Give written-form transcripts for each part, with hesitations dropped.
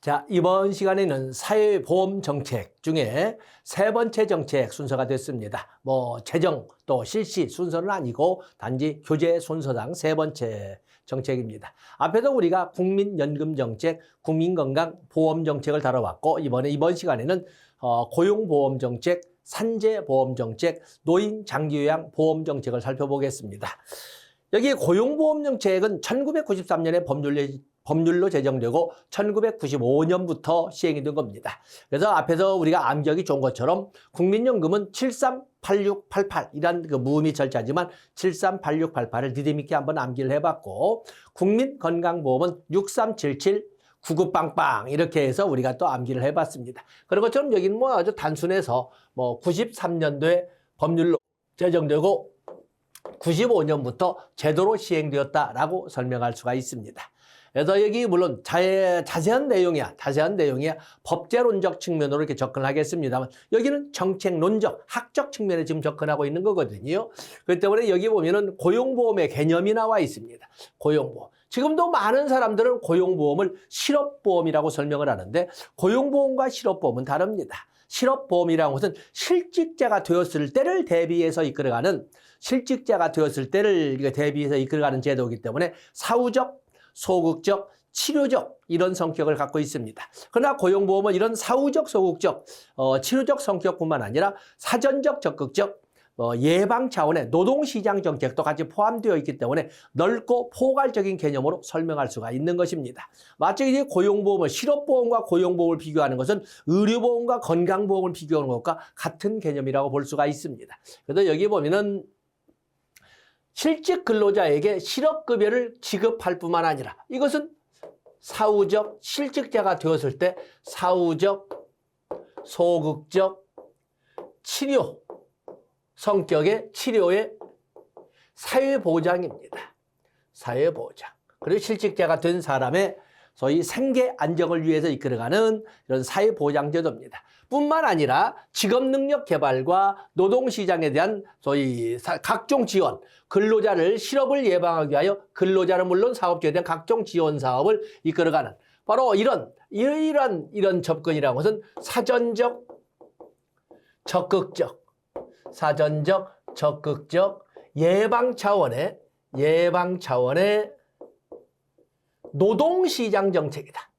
자, 이번 시간에는 사회보험 정책 중에 세 번째 정책 순서가 됐습니다. 재정 또 실시 순서는 아니고 단지 교재 순서당 세 번째 정책입니다. 앞에서 우리가 국민연금정책, 국민건강보험정책을 다뤄왔고 이번 시간에는 고용보험정책, 산재보험정책, 노인장기요양보험정책을 살펴보겠습니다. 여기 고용보험정책은 1993년에 법률로 제정되고 1995년부터 시행이 된 겁니다. 그래서 앞에서 우리가 암기하기 좋은 것처럼 국민연금은 738688이란 그 무음이 절차지만 738688을 디딤있게 한번 암기를 해봤고, 국민건강보험은 6377 99빵빵 이렇게 해서 우리가 또 암기를 해봤습니다. 그런 것처럼 여기는 아주 단순해서 93년도에 법률로 제정되고 95년부터 제도로 시행되었다라고 설명할 수가 있습니다. 그래서 여기 물론 자세한 내용이야 법제론적 측면으로 이렇게 접근하겠습니다만 여기는 정책론적, 학적 측면에 지금 접근하고 있는 거거든요. 그렇기 때문에 여기 보면은 고용보험의 개념이 나와 있습니다. 고용보험. 지금도 많은 사람들은 고용보험을 실업보험이라고 설명을 하는데 가고용보험과 실업보험은 다릅니다. 실업보험이라는 것은 실직자가 되었을 때를 대비해서 이끌어가는 제도이기 때문에 사후적, 소극적, 치료적 이런 성격을 갖고 있습니다. 그러나 고용보험은 이런 사후적, 소극적, 치료적 성격뿐만 아니라 사전적, 적극적, 예방 차원의 노동시장 정책도 같이 포함되어 있기 때문에 넓고 포괄적인 개념으로 설명할 수가 있는 것입니다. 마치 이제 고용보험을 실업보험과 고용보험을 비교하는 것은 의료보험과 건강보험을 비교하는 것과 같은 개념이라고 볼 수가 있습니다. 그래서 여기 보면은 실직 근로자에게 실업급여를 지급할 뿐만 아니라 이것은 사후적, 실직자가 되었을 때 사후적, 소극적, 치료 성격의 치료의 사회보장입니다. 사회보장. 그리고 실직자가 된 사람의 소위 생계 안정을 위해서 이끌어가는 이런 사회보장제도입니다. 뿐만 아니라 직업능력 개발과 노동시장에 대한 소위 각종 지원, 근로자를 실업을 예방하기 위하여 근로자는 물론 사업주에 대한 각종 지원 사업을 이끌어가는 바로 이런 접근이라는 것은 사전적, 적극적 예방 차원의 노동시장 정책이다.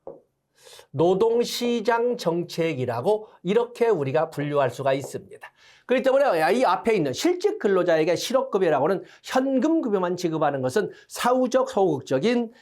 노동시장 정책이라고 이렇게 우리가 분류할 수가 있습니다. 그렇기 때문에 이 앞에 있는 실직 근로자에게 실업급여라고는 현금급여만 지급하는 것은 사후적, 소극적인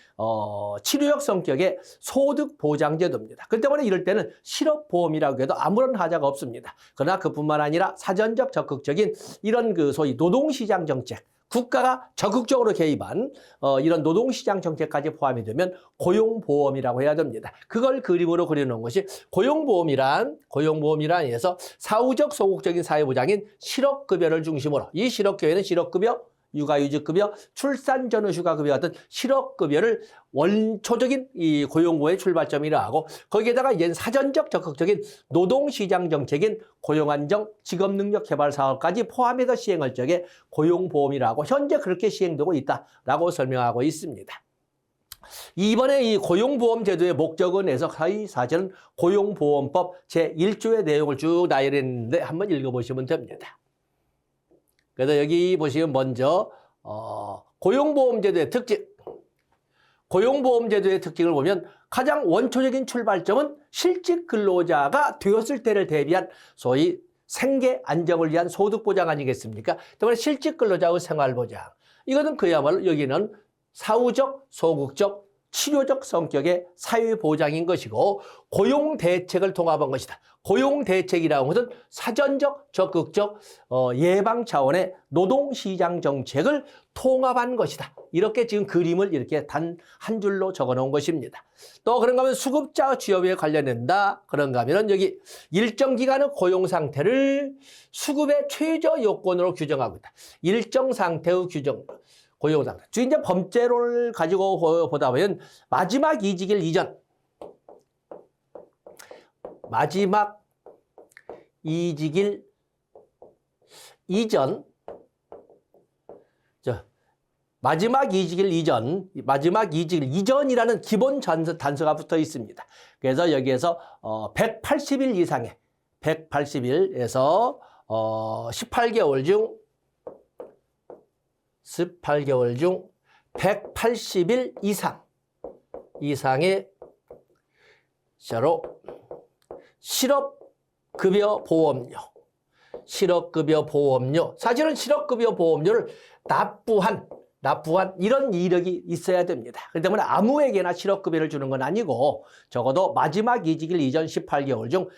치료적 성격의 소득보장제도입니다. 그렇기 때문에 이럴 때는 실업보험이라고 해도 아무런 하자가 없습니다. 그러나 그뿐만 아니라 사전적, 적극적인 이런 소위 노동시장 정책, 국가가 적극적으로 개입한 이런 노동시장 정책까지 포함이 되면 고용보험이라고 해야 됩니다. 그걸 그림으로 그려놓은 것이 고용보험이란 해서 사후적, 소극적인 사회보장인 실업급여를 중심으로 이 실업급여는 실업급여, 육아휴직급여, 출산 전후 휴가급여 같은 실업급여를 원초적인 이 고용보험의 출발점이라 하고 거기에다가 이제 사전적 적극적인 노동시장 정책인 고용안정, 직업능력 개발 사업까지 포함해서 시행할 적에 고용보험이라고 현재 그렇게 시행되고 있다라고 설명하고 있습니다. 이번에 이 고용보험 제도의 목적은 해서 사실은 고용보험법 제1조의 내용을 쭉 나열했는데 한번 읽어보시면 됩니다. 그래서 여기 보시면 먼저 고용보험제도의 특징을 보면 가장 원초적인 출발점은 실직 근로자가 되었을 때를 대비한 소위 생계 안정을 위한 소득보장 아니겠습니까? 때문에 실직 근로자의 생활보장. 이것은 그야말로 여기는 사후적, 소극적, 치료적 성격의 사회보장인 것이고 고용대책을 통합한 것이다. 고용대책이라는 것은 사전적, 적극적 예방 차원의 노동시장 정책을 통합한 것이다. 이렇게 지금 그림을 이렇게 단 한 줄로 적어놓은 것입니다. 또 그런가 하면 수급자 취업에 관련된다. 그런가 하면 여기 일정 기간의 고용 상태를 수급의 최저 요건으로 규정하고 있다. 일정 상태의 규정. 고용상태. 지금 이제 범죄론을 가지고 보다 보면 마지막 이직일 이전 마지막 이직일 이전이라는 기본 단서가 붙어 있습니다. 그래서 여기에서 180일 이상의 180일에서 18개월 중 180일 이상의 자로 실업급여 보험료. 사실은 실업급여 보험료를 납부한 이런 이력이 있어야 됩니다. 그렇기 때문에 아무에게나 실업급여를 주는 건 아니고 적어도 마지막 이직일 이전 18개월 중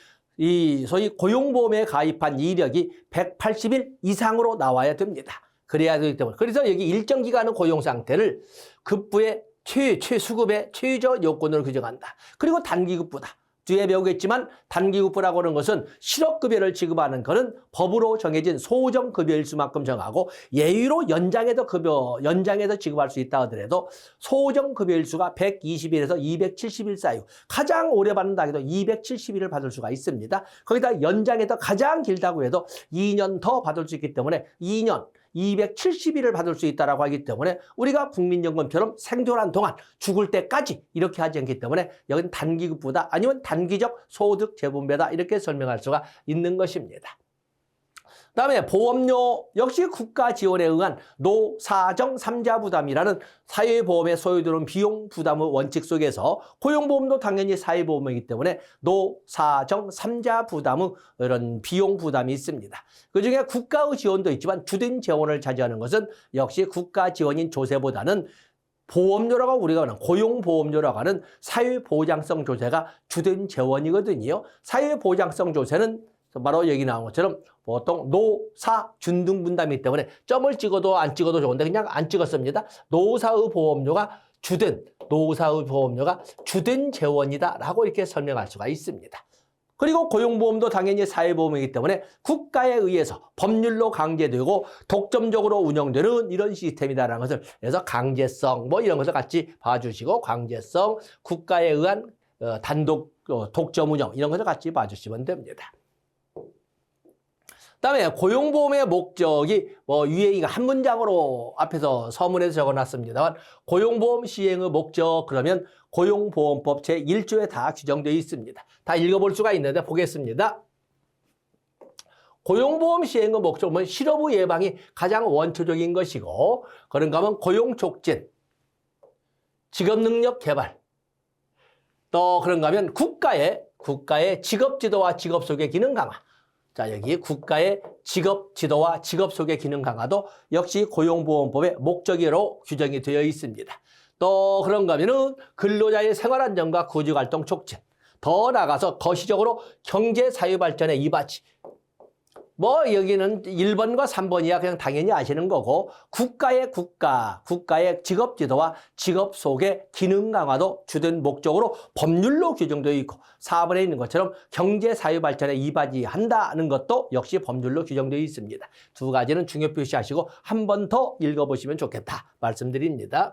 이 소위 고용보험에 가입한 이력이 180일 이상으로 나와야 됩니다. 그래야 되기 때문에. 그래서 여기 일정 기간의 고용 상태를 급부의 최수급의 최저 요건으로 규정한다. 그리고 단기급부다. 뒤에 배우겠지만 단기급부라고 하는 것은 실업급여를 지급하는 것은 법으로 정해진 소정급여일 수만큼 정하고 예외로 연장해서 지급할 수 있다 하더라도 소정급여일 수가 120일에서 270일 사이 가장 오래 받는다 해도 270일을 받을 수가 있습니다. 거기다 연장해서 가장 길다고 해도 2년 더 받을 수 있기 때문에 2년 270일을 받을 수 있다고 하기 때문에 우리가 국민연금처럼 생존한 동안 죽을 때까지 이렇게 하지 않기 때문에 여기는 단기급부다 아니면 단기적 소득 재분배다 이렇게 설명할 수가 있는 것입니다. 그다음에 보험료 역시 국가 지원에 의한 노사정 3자 부담이라는 사회보험에 소요되는 비용 부담의 원칙 속에서 고용보험도 당연히 사회보험이기 때문에 노사정 3자 부담의 이런 비용 부담이 있습니다. 그중에 국가의 지원도 있지만 주된 재원을 차지하는 것은 역시 국가 지원인 조세보다는 보험료라고 우리가 하는 고용보험료라고 하는 사회보장성 조세가 주된 재원이거든요. 사회보장성 조세는 바로 여기 나온 것처럼 보통 노사 준등 분담이기 때문에 점을 찍어도 안 찍어도 좋은데 그냥 안 찍었습니다. 노사의 보험료가 주된 재원이다라고 이렇게 설명할 수가 있습니다. 그리고 고용보험도 당연히 사회보험이기 때문에 국가에 의해서 법률로 강제되고 독점적으로 운영되는 이런 시스템이다라는 것을 그래서 강제성 뭐 이런 것을 같이 봐주시고 강제성, 국가에 의한 단독 독점 운영 이런 것을 같이 봐주시면 됩니다. 그다음에 고용보험의 목적이 위에 한 문장으로 앞에서 서문에서 적어놨습니다만 고용보험 시행의 목적 그러면 고용보험법 제1조에 다 규정되어 있습니다. 다 읽어볼 수가 있는데 보겠습니다. 고용보험 시행의 목적은 실업의 예방이 가장 원초적인 것이고 그런가 하면 고용 촉진, 직업능력 개발 또 그런가 하면 국가의 직업지도와 직업소개 기능 강화 자, 여기 국가의 직업 지도와 직업 소개 기능 강화도 역시 고용보험법의 목적으로 규정이 되어 있습니다. 또 그런가 하면은 근로자의 생활 안정과 구직 활동 촉진. 더 나아가서 거시적으로 경제 사회 발전에 이바지. 여기는 1번과 3번이야 그냥 당연히 아시는 거고 국가의 직업 지도와 직업 소개 기능 강화도 주된 목적으로 법률로 규정되어 있고 4번에 있는 것처럼 경제 사회 발전에 이바지한다는 것도 역시 법률로 규정되어 있습니다. 두 가지는 중요 표시하시고 한 번 더 읽어보시면 좋겠다 말씀드립니다.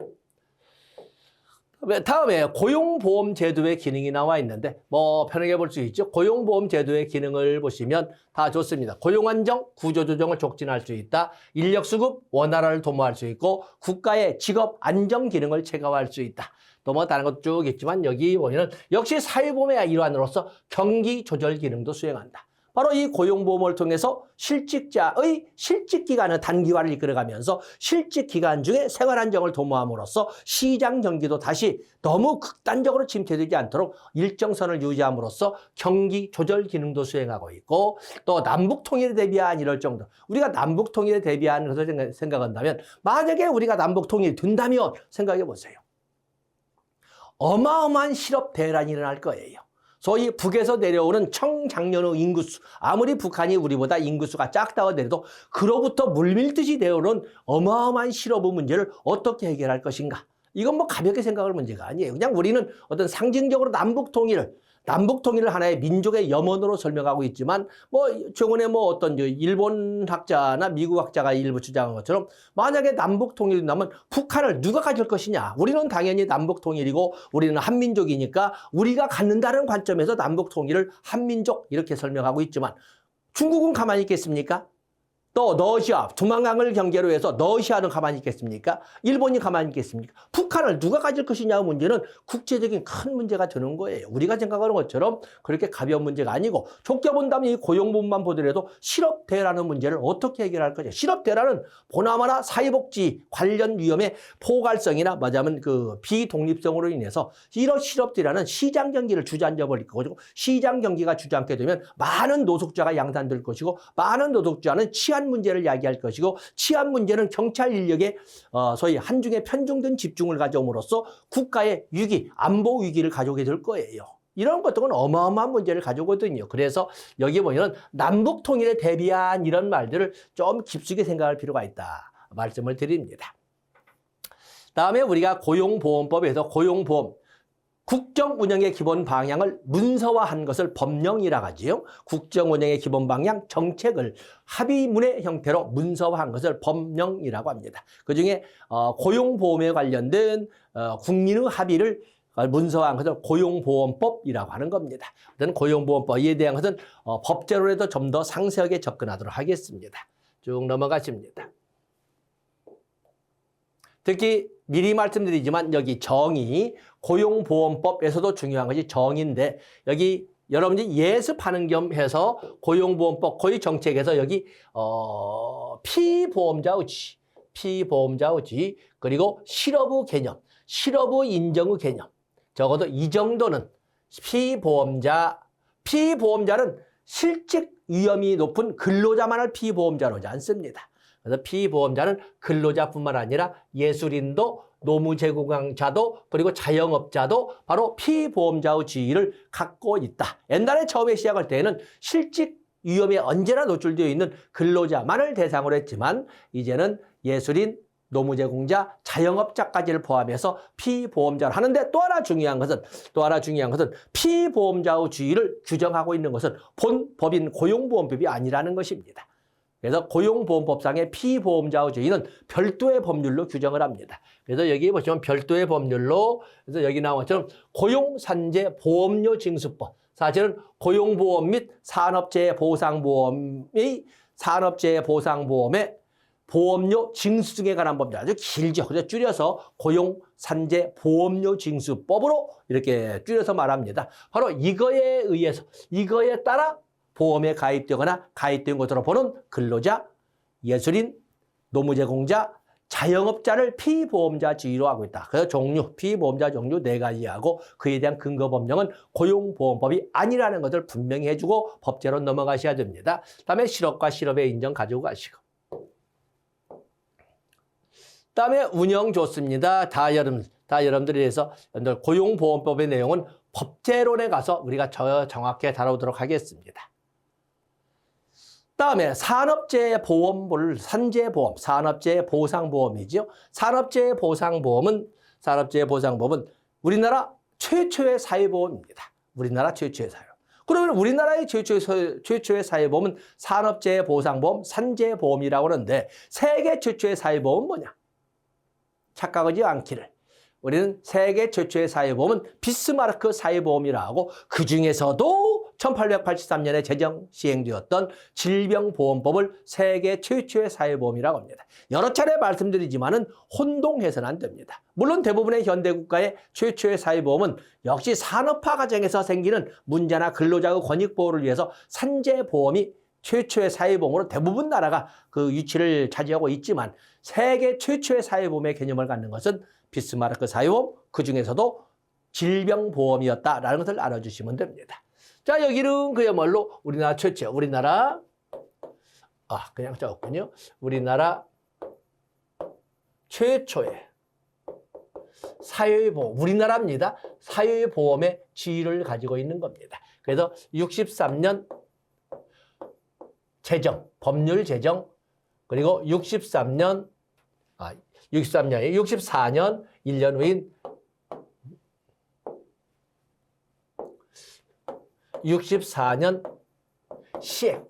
다음에 고용보험 제도의 기능이 나와 있는데 편하게 볼 수 있죠. 고용보험 제도의 기능을 보시면 다 좋습니다. 고용안정, 구조조정을 촉진할 수 있다. 인력수급, 원활화를 도모할 수 있고 국가의 직업 안정 기능을 체계화할 수 있다. 또 다른 것도 쭉 있지만 여기 보면 역시 사회보험의 일환으로서 경기 조절 기능도 수행한다. 바로 이 고용보험을 통해서 실직자의 실직기간의 단기화를 이끌어가면서 실직기간 중에 생활안정을 도모함으로써 시장 경기도 다시 너무 극단적으로 침체되지 않도록 일정선을 유지함으로써 경기 조절 기능도 수행하고 있고 또 남북통일에 대비한 이럴 정도 우리가 남북통일에 대비한 것을 생각한다면 만약에 우리가 남북통일이 된다면 생각해 보세요. 어마어마한 실업 대란이 일어날 거예요. 소위 북에서 내려오는 청장년의 인구수 아무리 북한이 우리보다 인구수가 작다고 하더라도 그로부터 물밀듯이 내려오는 어마어마한 실업의 문제를 어떻게 해결할 것인가 이건 가볍게 생각할 문제가 아니에요. 그냥 우리는 어떤 상징적으로 남북통일을 하나의 민족의 염원으로 설명하고 있지만 최근에 어떤 일본 학자나 미국 학자가 일부 주장한 것처럼 만약에 남북통일이 나면 북한을 누가 가질 것이냐. 우리는 당연히 남북통일이고 우리는 한민족이니까 우리가 갖는다는 관점에서 남북통일을 한민족 이렇게 설명하고 있지만 중국은 가만히 있겠습니까? 또 러시아, 두만강을 경계로 해서 러시아는 가만히 있겠습니까? 일본이 가만히 있겠습니까? 북한을 누가 가질 것이냐 문제는 국제적인 큰 문제가 되는 거예요. 우리가 생각하는 것처럼 그렇게 가벼운 문제가 아니고 좁게 본다면 이 고용부문만 보더라도 실업대라는 문제를 어떻게 해결할 거냐. 실업대라는 보나마나 사회복지 관련 위험의 포괄성이나 말하자면 그 비독립성으로 인해서 이런 실업대라는 시장 경기를 주저앉아 버릴 거고 시장 경기가 주저앉게 되면 많은 노숙자가 양산될 것이고 많은 노숙자는 치안 문제를 야기할 것이고 치안 문제는 경찰 인력의 소위 한중에 편중된 집중을 가져옴으로써 국가의 위기, 안보 위기를 가져오게 될 거예요. 이런 것들은 어마어마한 문제를 가져오거든요. 그래서 여기 보면 남북 통일에 대비한 이런 말들을 좀 깊숙이 생각할 필요가 있다 말씀을 드립니다. 다음에 우리가 고용보험법에서 고용보험 국정 운영의 기본 방향을 문서화한 것을 법령이라고 하지요. 국정 운영의 기본 방향 정책을 합의문의 형태로 문서화한 것을 법령이라고 합니다. 그중에 고용보험에 관련된 국민의 합의를 문서화한 것을 고용보험법이라고 하는 겁니다. 어떤 고용보험법에 대한 것은 법제로라도 좀 더 상세하게 접근하도록 하겠습니다. 쭉 넘어가십니다. 특히 미리 말씀드리지만 여기 정의, 고용보험법에서도 중요한 것이 정의인데 여기 여러분들이 예습하는 겸 해서 고용보험법, 고용정책에서 여기 피보험자의 지위, 그리고 실업의 개념, 실업의 인정의 개념, 적어도 이 정도는 피보험자는 실직 위험이 높은 근로자만을 피보험자로 하지 않습니다. 그래서 피보험자는 근로자뿐만 아니라 예술인도 노무제공자도 그리고 자영업자도 바로 피보험자의 지위를 갖고 있다. 옛날에 처음에 시작할 때에는 실직 위험에 언제나 노출되어 있는 근로자만을 대상으로 했지만 이제는 예술인, 노무제공자, 자영업자까지를 포함해서 피보험자를 하는데 또 하나 중요한 것은 피보험자의 지위를 규정하고 있는 것은 본 법인 고용보험법이 아니라는 것입니다. 그래서 고용보험법상의 피보험자의 지위는 별도의 법률로 규정을 합니다. 그래서 여기 보시면 별도의 법률로, 그래서 여기 나온 것처럼 고용산재보험료 징수법. 사실은 고용보험 및 산업재해보상보험의 보험료 징수 등에 관한 법이 아주 길죠. 그래서 줄여서 고용산재보험료 징수법으로 이렇게 줄여서 말합니다. 바로 이거에 따라 보험에 가입되거나 가입된 것으로 보는 근로자, 예술인, 노무제공자, 자영업자를 피보험자 지위로 하고 있다. 그래서 피보험자 종류 4가지하고 그에 대한 근거법령은 고용보험법이 아니라는 것을 분명히 해주고 법제로 넘어가셔야 됩니다. 다음에 실업과 실업의 인정 가지고 가시고. 다음에 운영 좋습니다. 다 여러분들이 해서 고용보험법의 내용은 법제론에 가서 우리가 정확히 다루도록 하겠습니다. 다음에 산업재해보험을 산재보험, 산업재해보상보험이죠. 산업재해보상보험은 우리나라 최초의 사회보험입니다. 우리나라 최초의 사회. 그러면 우리나라의 최초의 사회보험은 산업재해보상보험, 산재보험이라고 하는데 세계 최초의 사회보험은 뭐냐? 착각하지 않기를. 우리는 세계 최초의 사회보험은 비스마르크 사회보험이라고 하고 그중에서도 1883년에 제정 시행되었던 질병보험법을 세계 최초의 사회보험이라고 합니다. 여러 차례 말씀드리지만은 혼동해서는 안 됩니다. 물론 대부분의 현대국가의 최초의 사회보험은 역시 산업화 과정에서 생기는 문제나 근로자의 권익보호를 위해서 산재보험이 최초의 사회보험으로 대부분 나라가 그 위치를 차지하고 있지만 세계 최초의 사회보험의 개념을 갖는 것은 비스마르크 사회보험, 그중에서도 질병보험이었다라는 것을 알아주시면 됩니다. 자, 여기는 그야말로 우리나라 최초, 그냥 적었군요. 우리나라 최초의 사회보험, 우리나라입니다. 사회보험의 지위를 가지고 있는 겁니다. 그래서 63년 제정, 법률 제정, 그리고 64년 1년 후인 64년 시행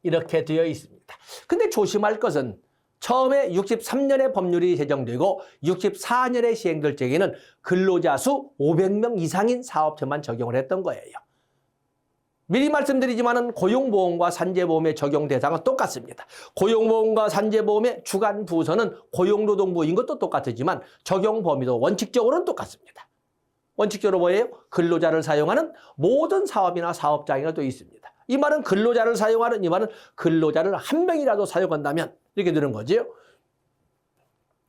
이렇게 되어 있습니다. 근데 조심할 것은 처음에 63년에 법률이 제정되고 64년에 시행될 적에는 근로자 수 500명 이상인 사업체만 적용을 했던 거예요. 미리 말씀드리지만은 고용보험과 산재보험의 적용 대상은 똑같습니다. 고용보험과 산재보험의 주관 부서는 고용노동부인 것도 똑같지만 적용 범위도 원칙적으로는 똑같습니다. 원칙적으로 뭐예요? 근로자를 사용하는 모든 사업이나 사업장이 또 있습니다. 이 말은 근로자를 사용하는, 이 말은 근로자를 한 명이라도 사용한다면 이렇게 되는 거죠.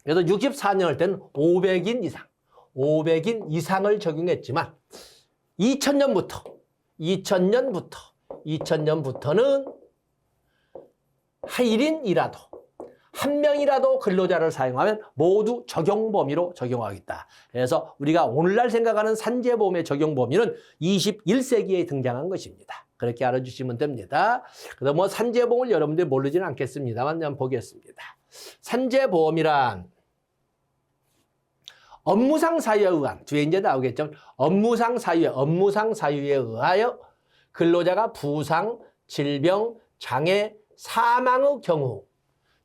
그래서 64년 할 때는 500인 이상을 적용했지만 2000년부터는 1인이라도 한 명이라도 근로자를 사용하면 모두 적용 범위로 적용하겠다. 그래서 우리가 오늘날 생각하는 산재보험의 적용 범위는 21세기에 등장한 것입니다. 그렇게 알아주시면 됩니다. 그래서 뭐 산재보험을 여러분들이 모르지는 않겠습니다만 한번 보겠습니다. 산재보험이란 업무상 사유에 의한, 뒤에 이제 나오겠죠. 업무상 사유에 의하여 근로자가 부상, 질병, 장애, 사망의 경우.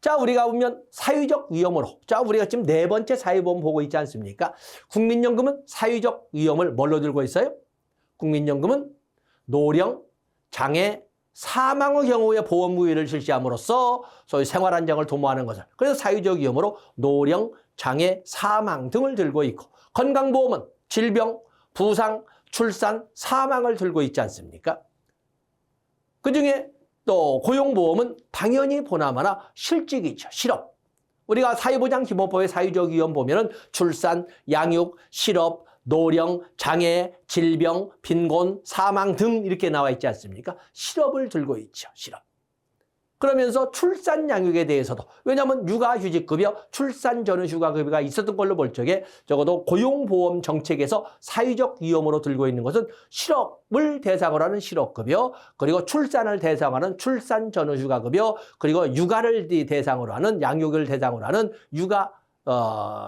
자, 우리가 보면 사유적 위험으로. 자, 우리가 지금 네 번째 사유보험 보고 있지 않습니까? 국민연금은 사유적 위험을 뭘로 들고 있어요? 국민연금은 노령, 장애, 사망의 경우에 보험 부여를 실시함으로써 소위 생활안정을 도모하는 것을. 그래서 사유적 위험으로 노령, 장애, 사망 등을 들고 있고, 건강보험은 질병, 부상, 출산, 사망을 들고 있지 않습니까? 그중에 또 고용보험은 당연히 보나마나 실직이죠. 실업. 우리가 사회보장기본법의 사유적 위험 보면은 출산, 양육, 실업, 노령, 장애, 질병, 빈곤, 사망 등 이렇게 나와 있지 않습니까? 실업을 들고 있죠. 실업. 그러면서 출산 양육에 대해서도, 왜냐하면 육아휴직급여, 출산 전후 휴가급여가 있었던 걸로 볼 적에 적어도 고용보험 정책에서 사유적 위험으로 들고 있는 것은 실업을 대상으로 하는 실업급여, 그리고 출산을 대상으로 하는 출산 전후 휴가급여, 그리고 육아를 대상으로 하는, 양육을 대상으로 하는 육아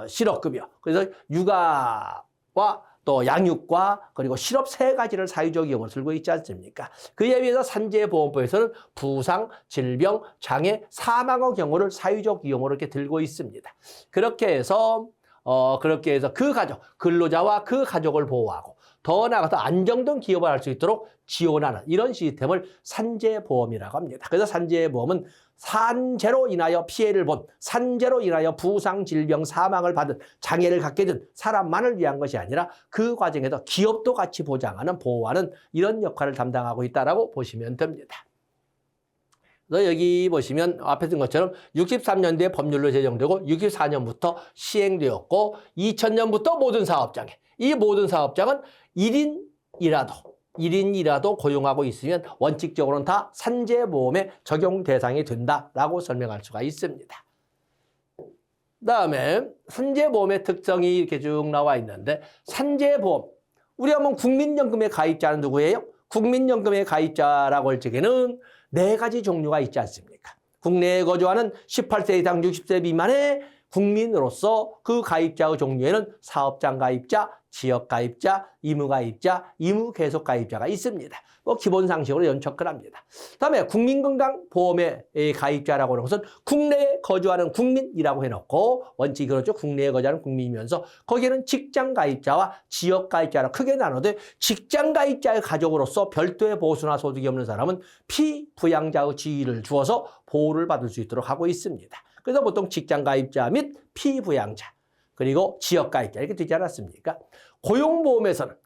실업급여. 그래서 육아와 또 양육과 그리고 실업 세 가지를 사유적 위험으로 들고 있지 않습니까? 그에 비해서 산재보험법에서는 부상, 질병, 장애, 사망의 경우를 사유적 위험으로 이렇게 들고 있습니다. 그렇게 해서 그 가족, 근로자와 그 가족을 보호하고 더 나아가서 안정된 기업을 할 수 있도록 지원하는 이런 시스템을 산재보험이라고 합니다. 그래서 산재보험은 산재로 인하여 피해를 본, 산재로 인하여 부상, 질병, 사망을 받은, 장애를 갖게 된 사람만을 위한 것이 아니라 그 과정에서 기업도 같이 보장하는, 보호하는 이런 역할을 담당하고 있다고 보시면 됩니다. 그래서 여기 보시면 앞에 든 것처럼 63년도에 법률로 제정되고 64년부터 시행되었고 2000년부터 모든 사업장에, 이 모든 사업장은 1인이라도 고용하고 있으면 원칙적으로는 다 산재보험의 적용 대상이 된다라고 설명할 수가 있습니다. 그다음에 산재보험의 특성이 이렇게 쭉 나와 있는데, 산재보험, 우리가 보면 국민연금의 가입자는 누구예요? 국민연금의 가입자라고 할 적에는 네 가지 종류가 있지 않습니까? 국내에 거주하는 18세 이상 60세 미만의 국민으로서 그 가입자의 종류에는 사업장 가입자, 지역 가입자, 의무 가입자, 의무 계속 가입자가 있습니다. 뭐 기본 상식으로 연척을 합니다. 다음에 국민건강보험의 가입자라고 하는 것은 국내에 거주하는 국민이라고 해놓고, 원칙이 그렇죠. 국내에 거주하는 국민이면서 거기에는 직장 가입자와 지역 가입자라 크게 나누되, 직장 가입자의 가족으로서 별도의 보수나 소득이 없는 사람은 피부양자의 지위를 주어서 보호를 받을 수 있도록 하고 있습니다. 그래서 보통 직장 가입자 및 피부양자, 그리고 지역 가입자 이렇게 되지 않았습니까?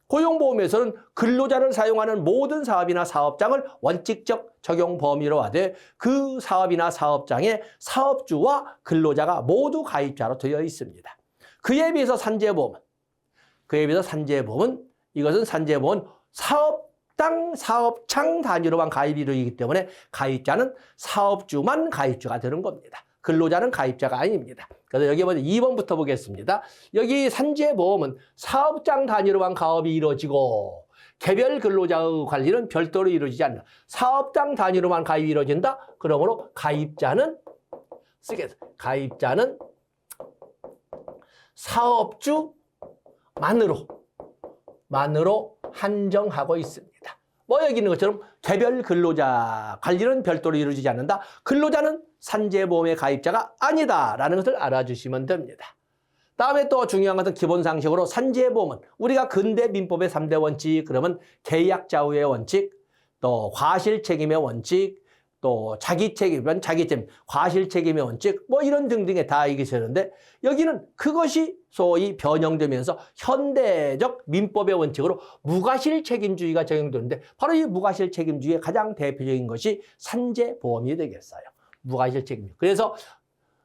고용보험에서는 근로자를 사용하는 모든 사업이나 사업장을 원칙적 적용 범위로 하되, 그 사업이나 사업장의 사업주와 근로자가 모두 가입자로 되어 있습니다. 그에 비해서 산재보험은 이것은 산재보험은 사업장 단위로만 가입이 이루어지기 때문에 가입자는 사업주만 가입자가 되는 겁니다. 근로자는 가입자가 아닙니다. 그래서 여기 먼저 2번부터 보겠습니다. 여기 산재보험은 사업장 단위로만 가입이 이루어지고 개별 근로자의 관리는 별도로 이루어지지 않는다. 사업장 단위로만 가입이 이루어진다. 그러므로 가입자는 사업주만으로 한정하고 있습니다. 뭐 여기 있는 것처럼 개별 근로자 관리는 별도로 이루어지지 않는다. 근로자는 산재보험의 가입자가 아니다라는 것을 알아주시면 됩니다. 다음에 또 중요한 것은 기본 상식으로 산재보험은 우리가 근대 민법의 3대 원칙, 그러면 계약 좌우의 원칙, 또 과실 책임의 원칙, 또 자기 책임은 자기 책임, 과실 책임의 원칙, 뭐 이런 등등에 다 이게 되는데 여기는 그것이 소위 변형되면서 현대적 민법의 원칙으로 무과실 책임주의가 적용되는데 바로 이 무과실 책임주의의 가장 대표적인 것이 산재보험이 되겠어요. 무과실 책임주의. 그래서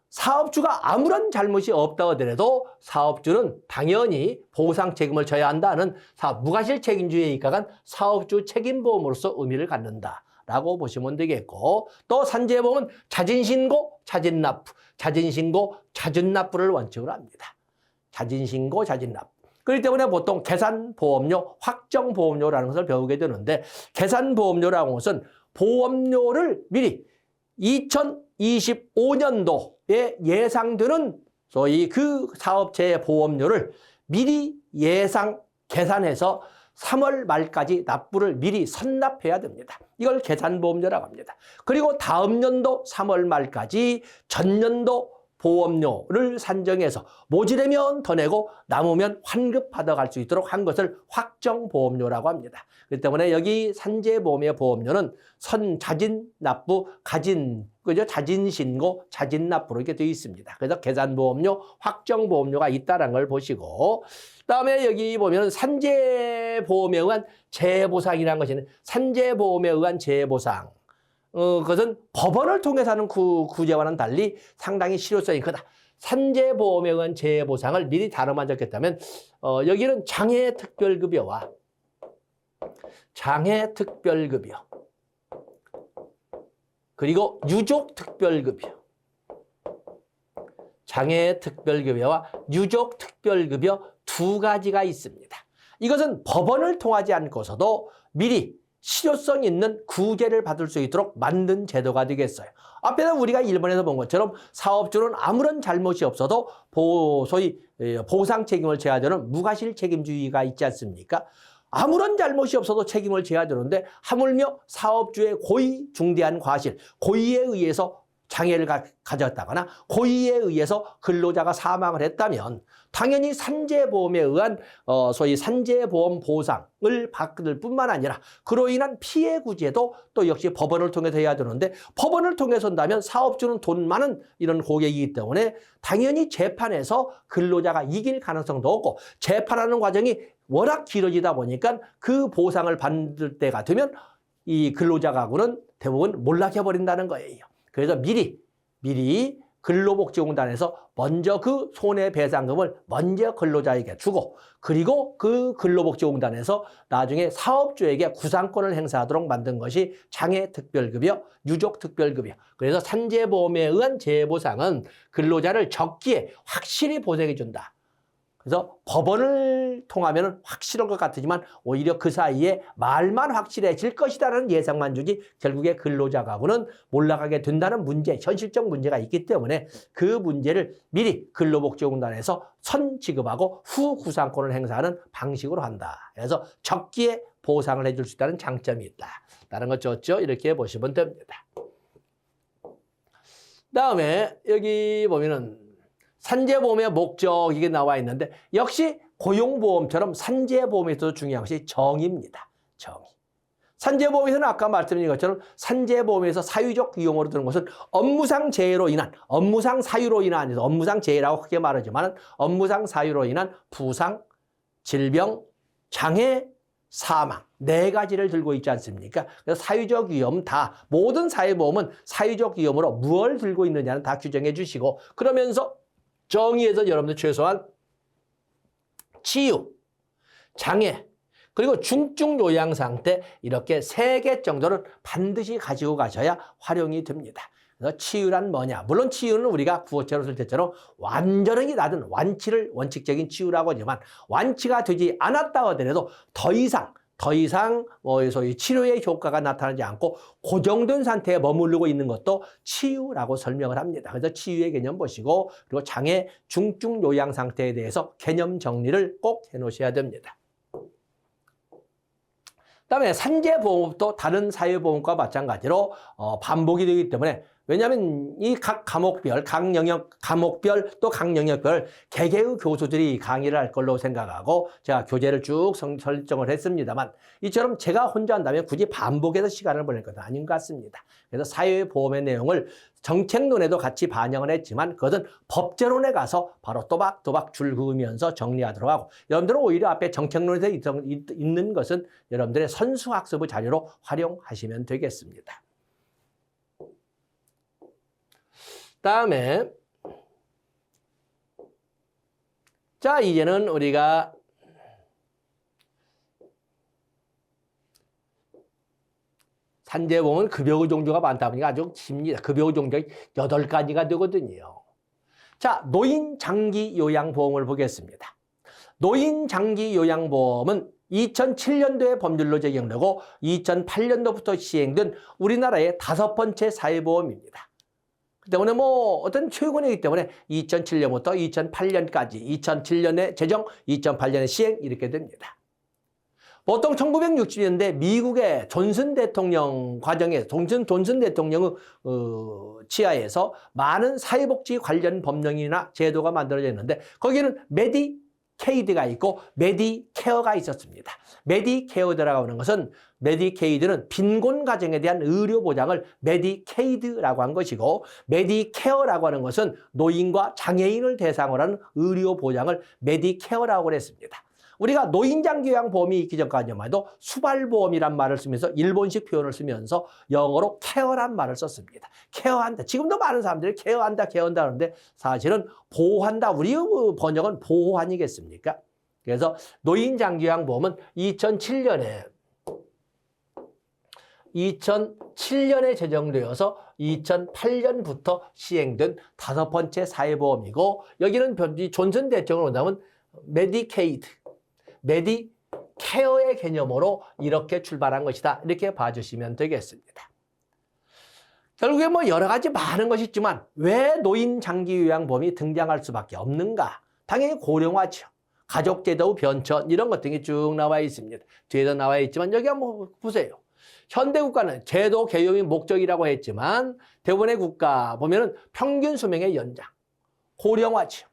사업주가 아무런 잘못이 없다고 하더라도 사업주는 당연히 보상 책임을 져야 한다는 무과실 책임주의에 입각한 사업주 책임보험으로서 의미를 갖는다라고 보시면 되겠고, 또 산재보험은 자진신고, 자진납부, 자진신고, 자진납부를 원칙으로 합니다. 자진신고, 자진납부. 그렇기 때문에 보통 계산보험료, 확정보험료라는 것을 배우게 되는데, 계산보험료라는 것은 보험료를 미리 2025년도에 예상되는 소위 그 사업체의 보험료를 미리 계산해서 3월 말까지 납부를 미리 선납해야 됩니다. 이걸 계산보험료라고 합니다. 그리고 다음 연도 3월 말까지 전년도 보험료를 산정해서 모자라면 더 내고 남으면 환급받아 갈 수 있도록 한 것을 확정보험료라고 합니다. 그렇기 때문에 여기 산재보험의 보험료는 자진납부, 그죠? 자진신고, 자진납부로 이렇게 되어 있습니다. 그래서 계산보험료, 확정보험료가 있다는 걸 보시고, 그다음에 여기 보면 산재보험에 의한 재보상이라는 것이 있는데, 산재보험에 의한 재보상. 그것은 법원을 통해서 하는 구제와는 달리 상당히 실효성이 크다. 산재보험에 의한 재보상을 미리 다뤄만 적겠다면 여기는 장애특별급여와 장애특별급여 그리고 유족특별급여, 장애특별급여와 유족특별급여 두 가지가 있습니다. 이것은 법원을 통하지 않고서도 미리 실효성 있는 구제를 받을 수 있도록 만든 제도가 되겠어요. 앞에서 우리가 일본에서 본 것처럼 사업주는 아무런 잘못이 없어도 소위 보상 책임을 져야 되는 무과실 책임주의가 있지 않습니까? 아무런 잘못이 없어도 책임을 져야 되는데 하물며 사업주의 고의 중대한 과실, 고의에 의해서 장애를 가졌다거나 고의에 의해서 근로자가 사망을 했다면 당연히 산재보험에 의한 소위 산재보험 보상을 받을 뿐만 아니라 그로 인한 피해 구제도 또 역시 법원을 통해서 해야 되는데 법원을 통해서 한다면 사업주는 돈 많은 이런 고객이기 때문에 당연히 재판에서 근로자가 이길 가능성도 없고 재판하는 과정이 워낙 길어지다 보니까 그 보상을 받을 때가 되면 이 근로자 가구는 대부분 몰락해버린다는 거예요. 그래서 미리 근로복지공단에서 먼저 그 손해배상금을 먼저 근로자에게 주고 그리고 그 근로복지공단에서 나중에 사업주에게 구상권을 행사하도록 만든 것이 장애특별급여, 유족특별급여. 그래서 산재보험에 의한 재보상은 근로자를 적기에 확실히 보상해 준다. 그래서 법원을 통하면 확실한 것 같지만 오히려 그 사이에 말만 확실해질 것이라는 예상만 주지 결국에 근로자 가구는 몰락하게 된다는 문제, 현실적 문제가 있기 때문에 그 문제를 미리 근로복지공단에서 선 지급하고 후 구상권을 행사하는 방식으로 한다. 그래서 적기에 보상을 해줄 수 있다는 장점이 있다. 다른 것 좋죠? 이렇게 보시면 됩니다. 다음에 여기 보면은 산재보험의 목적 이게 나와 있는데 역시 고용보험처럼 산재보험에서도 중요한 것이 정의입니다. 정의. 산재보험에서는 아까 말씀드린 것처럼 산재보험에서 사유적 위험으로 드는 것은 업무상 재해로 인한, 업무상 사유로 인한, 업무상 재해라고 크게 말하지만 업무상 사유로 인한 부상, 질병, 장애, 사망 네 가지를 들고 있지 않습니까? 그래서 사유적 위험 다 모든 사회보험은 사유적 위험으로 무엇을 들고 있느냐는 다 규정해 주시고 그러면서 정의에서 여러분들 최소한 치유, 장애, 그리고 중증 요양 상태 이렇게 3개 정도는 반드시 가지고 가셔야 활용이 됩니다. 그래서 치유란 뭐냐? 물론 치유는 우리가 구어체로 쓸 때처럼 완전히 낫은 완치를 원칙적인 치유라고 하지만 완치가 되지 않았다 하더라도 더 이상 소위 치료의 효과가 나타나지 않고 고정된 상태에 머무르고 있는 것도 치유라고 설명을 합니다. 그래서 치유의 개념 보시고 그리고 장애, 중증 요양 상태에 대해서 개념 정리를 꼭 해놓으셔야 됩니다. 그다음에 산재보험도 다른 사회보험과 마찬가지로 반복이 되기 때문에 왜냐하면 이 각 과목별, 각 영역 과목별 또 각 영역별 개개의 교수들이 강의를 할 걸로 생각하고 제가 교재를 쭉 설정을 했습니다만 이처럼 제가 혼자 한다면 굳이 반복해서 시간을 보낼 것은 아닌 것 같습니다. 그래서 사회보험의 내용을 정책론에도 같이 반영을 했지만 그것은 법제론에 가서 바로 또박또박 줄 그으면서 정리하도록 하고 여러분들은 오히려 앞에 정책론에서 있는 것은 여러분들의 선수학습의 자료로 활용하시면 되겠습니다. 다음에 자 이제는 우리가 산재보험은 급여의 종류가 많다 보니까 아주 깁니다. 급여의 종류가 8가지가 되거든요. 자, 노인장기요양보험을 보겠습니다. 노인장기요양보험은 2007년도에 법률로 적용되고 2008년도부터 시행된 우리나라의 5번째 사회보험입니다. 때문에 어떤 최근이기 때문에 2007년부터 2008년까지 2007년에 제정, 2008년에 시행 이렇게 됩니다. 보통 1960년대 미국의 존슨 대통령 과정에서 존슨 대통령의 치하에서 많은 사회복지 관련 법령이나 제도가 만들어져 있는데 거기는 메디케이드가 있고 메디케어가 있었습니다. 메디케어 들어가는 것은 메디케이드는 빈곤 가정에 대한 의료 보장을 메디케이드라고 한 것이고 메디케어라고 하는 것은 노인과 장애인을 대상으로 하는 의료 보장을 메디케어라고 했습니다. 우리가 노인장기요양보험이 있기 전까지만 해도 수발보험이란 말을 쓰면서 일본식 표현을 쓰면서 영어로 케어란 말을 썼습니다. 케어한다. 지금도 많은 사람들이 케어한다, 케어한다 하는데 사실은 보호한다. 우리 번역은 보호 아니겠습니까? 그래서 노인장기요양보험은 2007년에 제정되어서 2008년부터 시행된 5번째 사회보험이고 여기는 존슨 대통령으로 본다면 메디케이드, 메디케어의 개념으로 이렇게 출발한 것이다. 이렇게 봐주시면 되겠습니다. 결국에 여러 가지 많은 것이 있지만 왜 노인장기요양보험이 등장할 수밖에 없는가? 당연히 고령화죠. 가족제도 변천 이런 것 등이 쭉 나와 있습니다. 뒤에도 나와 있지만 여기 한번 보세요. 현대국가는 제도 개혁이 목적이라고 했지만 대부분의 국가 보면은 평균 수명의 연장, 고령화죠.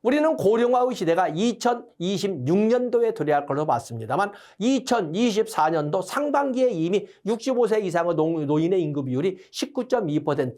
우리는 고령화의 시대가 2026년도에 도래할 것으로 봤습니다만 2024년도 상반기에 이미 65세 이상의 노인의 인구 비율이 19.2%,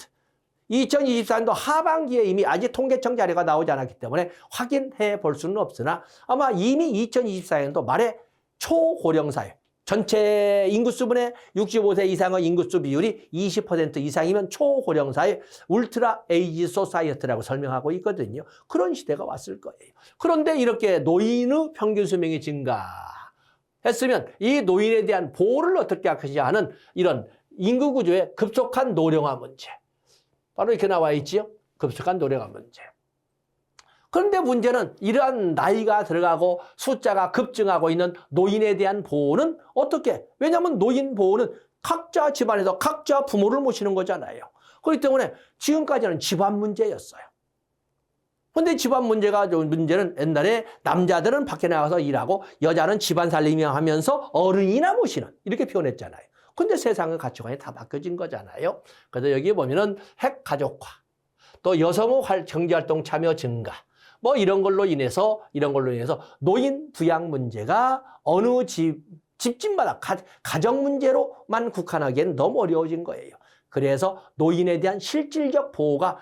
2024년도 하반기에 이미 아직 통계청 자료가 나오지 않았기 때문에 확인해 볼 수는 없으나 아마 이미 2024년도 말에 초고령사회, 전체 인구수분의 65세 이상의 인구수 비율이 20% 이상이면 초고령사회 울트라 에이지 소사이어티라고 설명하고 있거든요. 그런 시대가 왔을 거예요. 그런데 이렇게 노인의 평균 수명이 증가했으면 이 노인에 대한 보호를 어떻게 하느냐 하는 이런 인구 구조의 급속한 노령화 문제. 바로 이렇게 나와 있지요. 급속한 노령화 문제. 그런데 문제는 이러한 나이가 들어가고 숫자가 급증하고 있는 노인에 대한 보호는 어떻게? 왜냐하면 노인 보호는 각자 집안에서 각자 부모를 모시는 거잖아요. 그렇기 때문에 지금까지는 집안 문제였어요. 그런데 집안 문제는 옛날에 남자들은 밖에 나가서 일하고 여자는 집안 살림을 하면서 어른이나 모시는 이렇게 표현했잖아요. 근데 세상의 가치관이 다 바뀌어진 거잖아요. 그래서 여기 보면은 핵가족화, 또 여성의 경제활동 참여 증가, 이런 걸로 인해서 노인 부양 문제가 어느 집집마다 가정 문제로만 국한하기에는 너무 어려워진 거예요. 그래서 노인에 대한 실질적 보호가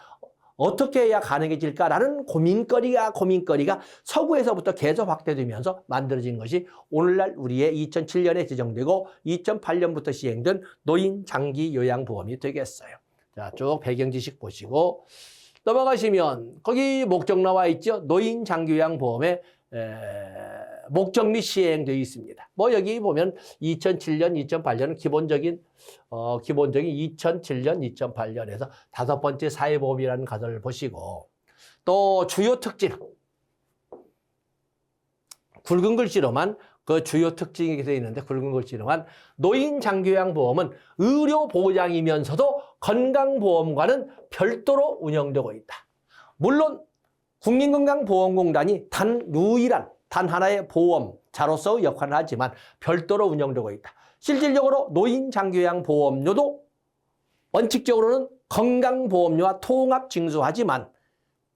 어떻게 해야 가능해질까라는 고민거리가 서구에서부터 계속 확대되면서 만들어진 것이 오늘날 우리의 2007년에 제정되고 2008년부터 시행된 노인장기요양보험이 되겠어요. 자, 쭉 배경 지식 보시고 넘어가시면 거기 목적 나와 있죠. 노인장기요양보험의 목적 및 시행되어 있습니다. 여기 보면 2007년, 2008년은 기본적인 2007년, 2008년에서 5번째 사회보험이라는 것을 보시고 또 주요 특징 굵은 글씨로만 그 주요 특징이 되어 있는데 굵은 글씨로만 노인장기요양보험은 의료보장이면서도 건강보험과는 별도로 운영되고 있다. 물론 국민건강보험공단이 단 하나의 보험자로서 역할을 하지만 별도로 운영되고 있다. 실질적으로 노인장기요양보험료도 원칙적으로는 건강보험료와 통합 징수하지만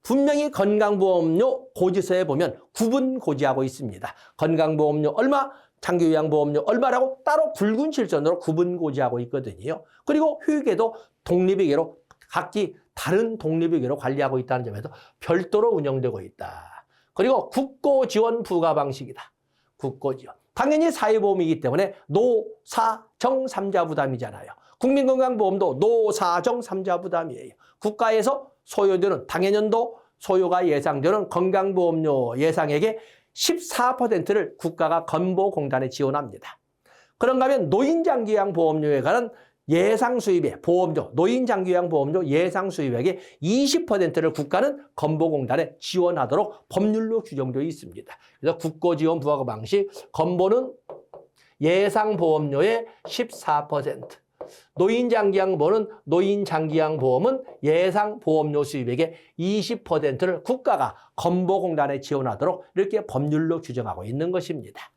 분명히 건강보험료 고지서에 보면 구분 고지하고 있습니다. 건강보험료 얼마, 장기요양보험료 얼마라고 따로 붉은 실선으로 구분 고지하고 있거든요. 그리고 휴게도 독립회계로 각기 다른 독립회계로 관리하고 있다는 점에서 별도로 운영되고 있다. 그리고 국고지원 부과 방식이다. 국고지원. 당연히 사회보험이기 때문에 노사정 3자 부담이잖아요. 국민건강보험도 노사정 3자 부담이에요. 국가에서 소요되는 당해년도 소요가 예상되는 건강보험료 예상액의 14%를 국가가 건보공단에 지원합니다. 그런가 하면 노인장기요양보험료에 관한 예상수입액, 보험료, 노인장기요양보험료 예상수입액의 20%를 국가는 건보공단에 지원하도록 법률로 규정되어 있습니다. 그래서 국고지원 부과 방식, 건보는 예상보험료의 14%, 노인장기요양보험은 예상보험료 수입액의 20%를 국가가 건보공단에 지원하도록 이렇게 법률로 규정하고 있는 것입니다.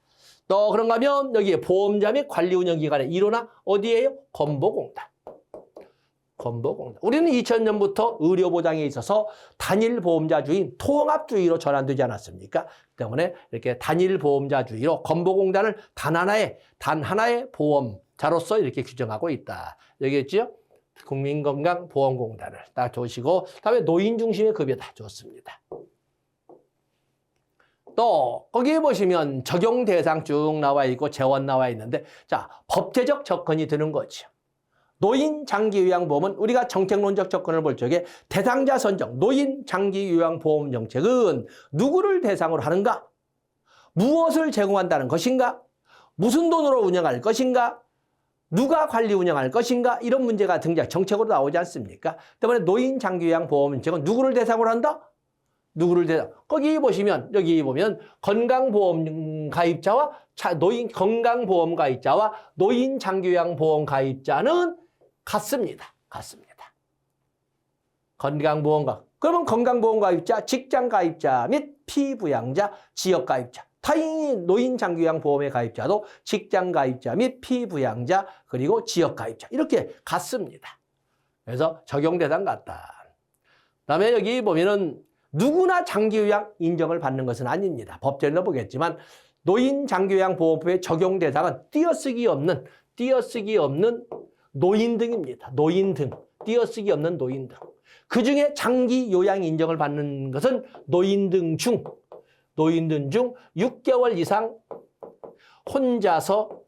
또 그런가 하면 여기에 보험자 및 관리운영기관의 일호나 어디예요? 건보공단. 건보공단. 우리는 2000년부터 의료보장에 있어서 단일보험자주의, 통합주의로 전환되지 않았습니까? 때문에 이렇게 단일보험자주의로 건보공단을 단 하나의 보험자로서 이렇게 규정하고 있다. 여기 있죠? 국민건강보험공단을 딱 두시고, 다음에 노인중심의 급여다. 좋습니다. 또 거기에 보시면 적용 대상 쭉 나와 있고 재원 나와 있는데, 자, 법제적 접근이 드는 거죠. 노인 장기요양보험은 우리가 정책론적 접근을 볼 적에 대상자 선정, 노인 장기요양보험 정책은 누구를 대상으로 하는가? 무엇을 제공한다는 것인가? 무슨 돈으로 운영할 것인가? 누가 관리 운영할 것인가? 이런 문제가 정책으로 나오지 않습니까? 때문에 노인 장기요양보험 정책은 누구를 대상으로 한다? 누구를 대상? 여기 보면 건강보험 가입자와 건강보험 가입자와 노인 장기요양보험 가입자는 같습니다. 그러면 건강보험 가입자, 직장 가입자 및 피부양자, 지역 가입자. 당연히 노인 장기요양보험의 가입자도 직장 가입자 및 피부양자 그리고 지역 가입자 이렇게 같습니다. 그래서 적용 대상 같다. 그다음에 여기 보면은 누구나 장기요양 인정을 받는 것은 아닙니다. 법제로 보겠지만 노인 장기요양보험법의 적용 대상은 띄어쓰기 없는 노인등입니다. 띄어쓰기 없는 노인등. 그중에 장기요양 인정을 받는 것은 노인등 중 6개월 이상 혼자서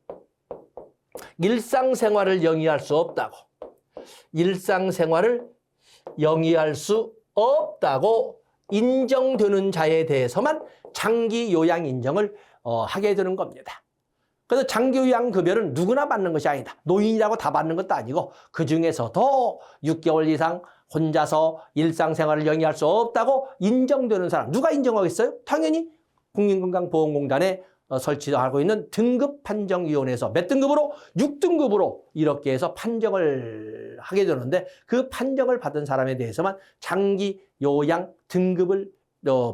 일상생활을 영위할 수 없다고 인정되는 자에 대해서만 장기요양 인정을 하게 되는 겁니다. 그래서 장기요양급여는 누구나 받는 것이 아니다. 노인이라고 다 받는 것도 아니고 그중에서도 6개월 이상 혼자서 일상생활을 영위할 수 없다고 인정되는 사람. 누가 인정하겠어요? 당연히 국민건강보험공단에 설치하고 있는 등급판정위원회에서 몇 등급으로? 6등급으로 이렇게 해서 판정을 하게 되는데 그 판정을 받은 사람에 대해서만 장기요양 등급을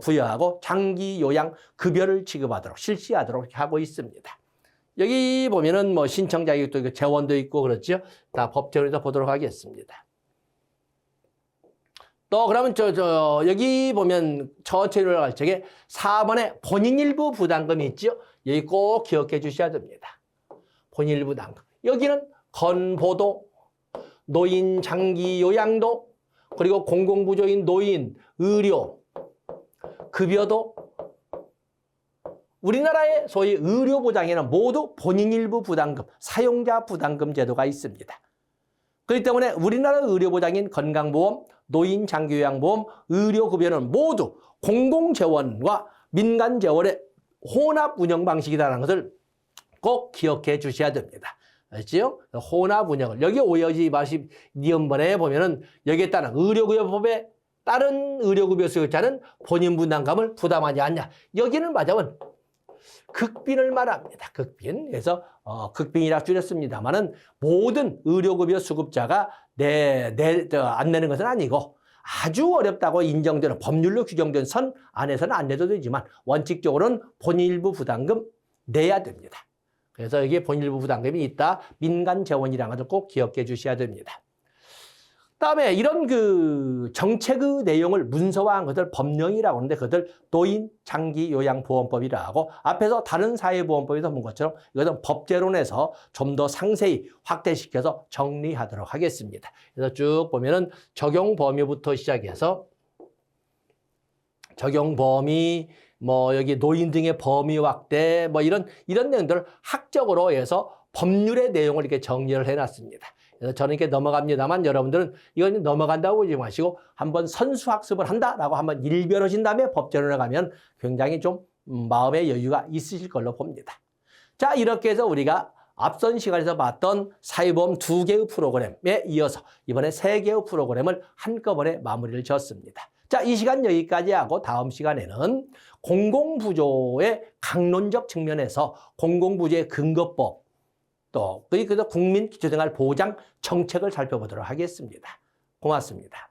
부여하고 장기요양 급여를 지급하도록 실시하도록 하고 있습니다. 여기 보면은 뭐 신청 자격도 있고 재원도 있고 그렇죠. 다 법제로서 보도록 하겠습니다. 또 그러면 여기 보면 전체로 갈 적에 4번에 본인 일부 부담금이 있죠. 여기 꼭 기억해 주셔야 됩니다. 본인 일부 부담금. 여기는 건보도, 노인 장기 요양도, 그리고 공공부조인 노인 의료 급여도, 우리나라의 소위 의료보장에는 모두 본인 일부 부담금, 사용자 부담금 제도가 있습니다. 그렇기 때문에 우리나라 의료보장인 건강보험, 노인 장기요양보험, 의료급여는 모두 공공재원과 민간재원의 혼합 운영 방식이라는 것을 꼭 기억해 주셔야 됩니다. 알죠? 혼합 운영을. 여기 오해하지 마시, 니은번에 보면은 여기에 따른 의료급여법에 따른 의료급여 수요자는 본인 부담감을 부담하지 않냐. 여기는 맞으면 극빈을 말합니다. 극빈. 그래서 극빈이라 줄였습니다만은 모든 의료급여 수급자가 안 내는 것은 아니고 아주 어렵다고 인정되는 법률로 규정된 선 안에서는 안 내도 되지만 원칙적으로는 본인 일부 부담금 내야 됩니다. 그래서 여기에 본인 일부 부담금이 있다. 민간 재원이라는 것을 꼭 기억해 주셔야 됩니다. 그다음에 이런 그 정책의 내용을 문서화한 것을 법령이라고 하는데 그것을 노인 장기 요양보험법이라고 하고 앞에서 다른 사회보험법에서 본 것처럼 이것은 법제론에서 좀 더 상세히 확대시켜서 정리하도록 하겠습니다. 그래서 쭉 보면은 적용 범위부터 시작해서 적용 범위, 뭐 여기 노인 등의 범위 확대, 뭐 이런 내용들을 학적으로 해서 법률의 내용을 이렇게 정리를 해놨습니다. 그래서 저는 이렇게 넘어갑니다만 여러분들은 이건 넘어간다고 보지 마시고 한번 선수학습을 한다라고 한번 일별어진 다음에 법제론에 가면 굉장히 좀 마음의 여유가 있으실 걸로 봅니다. 자, 이렇게 해서 우리가 앞선 시간에서 봤던 사회보험 2개의 프로그램에 이어서 이번에 3개의 프로그램을 한꺼번에 마무리를 지었습니다. 자, 이 시간 여기까지 하고 다음 시간에는 공공부조의 강론적 측면에서 공공부조의 근거법 또 그래서 국민기초생활 보장 정책을 살펴보도록 하겠습니다. 고맙습니다.